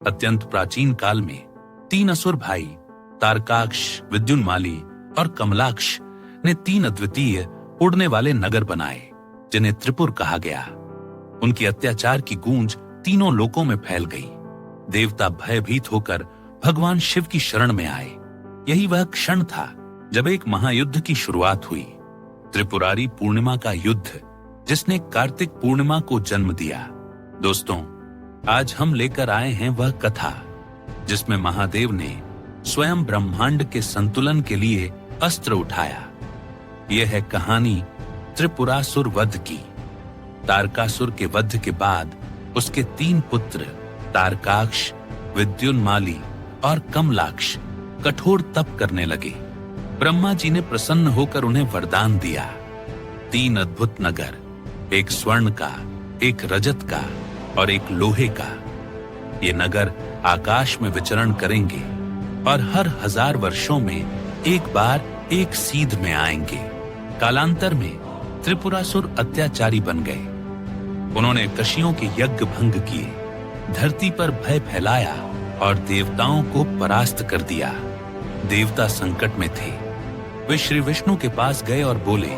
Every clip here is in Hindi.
अत्यंत प्राचीन काल में 3 असुर भाई तारकाक्ष, विद्युन्माली और कमलाक्ष ने 3 अद्वितीय उड़ने वाले नगर बनाए जिन्हें त्रिपुर कहा गया। उनकी अत्याचार की गूंज तीनों लोकों में फैल गई। देवता भयभीत होकर भगवान शिव की शरण में आए। यही वह क्षण था जब एक महायुद्ध की शुरुआत हुई, त्रिपुरारी पूर्णिमा का युद्ध, जिसने कार्तिक पूर्णिमा को जन्म दिया। दोस्तों, आज हम लेकर आए हैं वह कथा जिसमें महादेव ने स्वयं ब्रह्मांड के संतुलन के लिए अस्त्र उठाया। यह है कहानी त्रिपुरासुर वध की। तारकासुर के वध के बाद उसके 3 पुत्र तारकाक्ष, विद्युन्माली और कमलाक्ष कठोर तप करने लगे। ब्रह्मा जी ने प्रसन्न होकर उन्हें वरदान दिया। 3 अद्भुत नगर, एक स्वर्ण का, एक रजत का और एक लोहे का। ये नगर आकाश में विचरण करेंगे और हर 1000 वर्षों में एक बार एक सीध में आएंगे। कालांतर में त्रिपुरासुर अत्याचारी बन गए। उन्होंने कशियों के यज्ञ भंग किए, धरती पर भय फैलाया और देवताओं को परास्त कर दिया। देवता संकट में थे। वे श्री विष्णु के पास गए और बोले,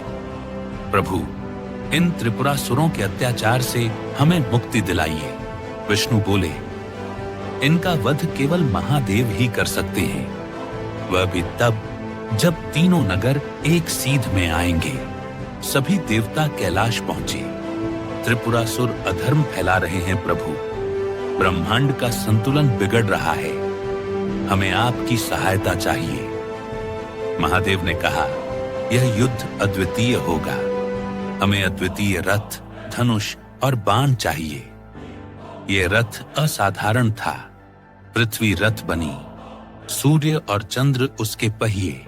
प्रभु, इन त्रिपुरासुरों के अत्याचार से हमें मुक्ति दिलाइए। विष्णु बोले, इनका वध केवल महादेव ही कर सकते हैं, वह भी तब जब तीनों नगर एक सीध में आएंगे। सभी देवता कैलाश पहुंचे। त्रिपुरासुर अधर्म फैला रहे हैं प्रभु, ब्रह्मांड का संतुलन बिगड़ रहा है, हमें आपकी सहायता चाहिए। महादेव ने कहा, यह युद्ध अद्वितीय होगा, हमें अद्वितीय रथ, धनुष और बाण चाहिए। यह रथ असाधारण था। पृथ्वी रथ बनी, सूर्य और चंद्र उसके पहिए,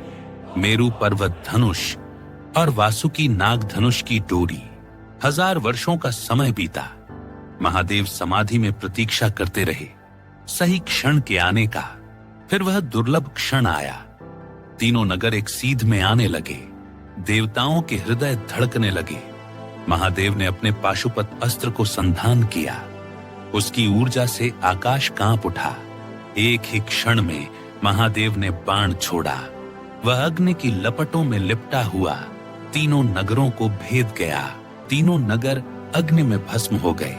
मेरु पर्वत धनुष और वासुकी नाग धनुष की डोरी। 1000 वर्षों का समय बीता। महादेव समाधि में प्रतीक्षा करते रहे सही क्षण के आने का। फिर वह दुर्लभ क्षण आया। तीनों नगर एक सीध में आने लगे। देवताओं के हृदय धड़कने लगे। महादेव ने अपने पाशुपत अस्त्र को संधान किया। उसकी ऊर्जा से आकाश कांप उठा। एक ही क्षण में महादेव ने बाण छोड़ा। वह अग्नि की लपटों में लिपटा हुआ तीनों नगरों को भेद गया। तीनों नगर अग्नि में भस्म हो गए।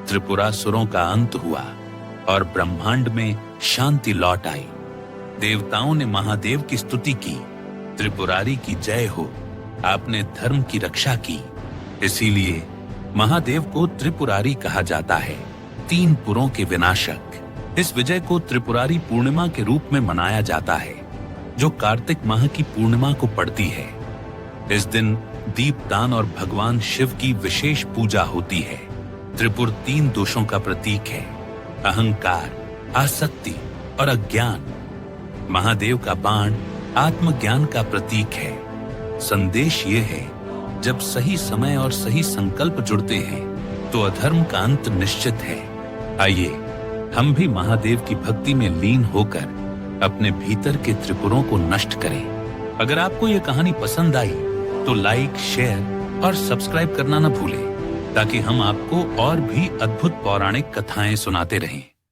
त्रिपुरासुरों का अंत हुआ और ब्रह्मांड में शांति लौट आई। देवताओं ने महादेव की स्तुति की। त्रिपुरारी की जय हो, आपने धर्म की रक्षा की। इसीलिए महादेव को त्रिपुरारी कहा जाता है, 3 पुरों के विनाशक। इस विजय को त्रिपुरारी पूर्णिमा के रूप में मनाया जाता है, जो कार्तिक माह की पूर्णिमा को पड़ती है। इस दिन दीपदान और भगवान शिव की विशेष पूजा होती है। त्रिपुर 3 दोषों का प्रतीक है, अहंकार, आसक्ति और अज्ञान। महादेव का बाण आत्मज्ञान का प्रतीक है। संदेश ये है, जब सही समय और सही संकल्प जुड़ते हैं तो अधर्म का अंत निश्चित है। आइए हम भी महादेव की भक्ति में लीन होकर अपने भीतर के त्रिपुरों को नष्ट करें। अगर आपको यह कहानी पसंद आई तो लाइक, शेयर और सब्सक्राइब करना न भूलें, ताकि हम आपको और भी अद्भुत पौराणिक कथाएं सुनाते रहें।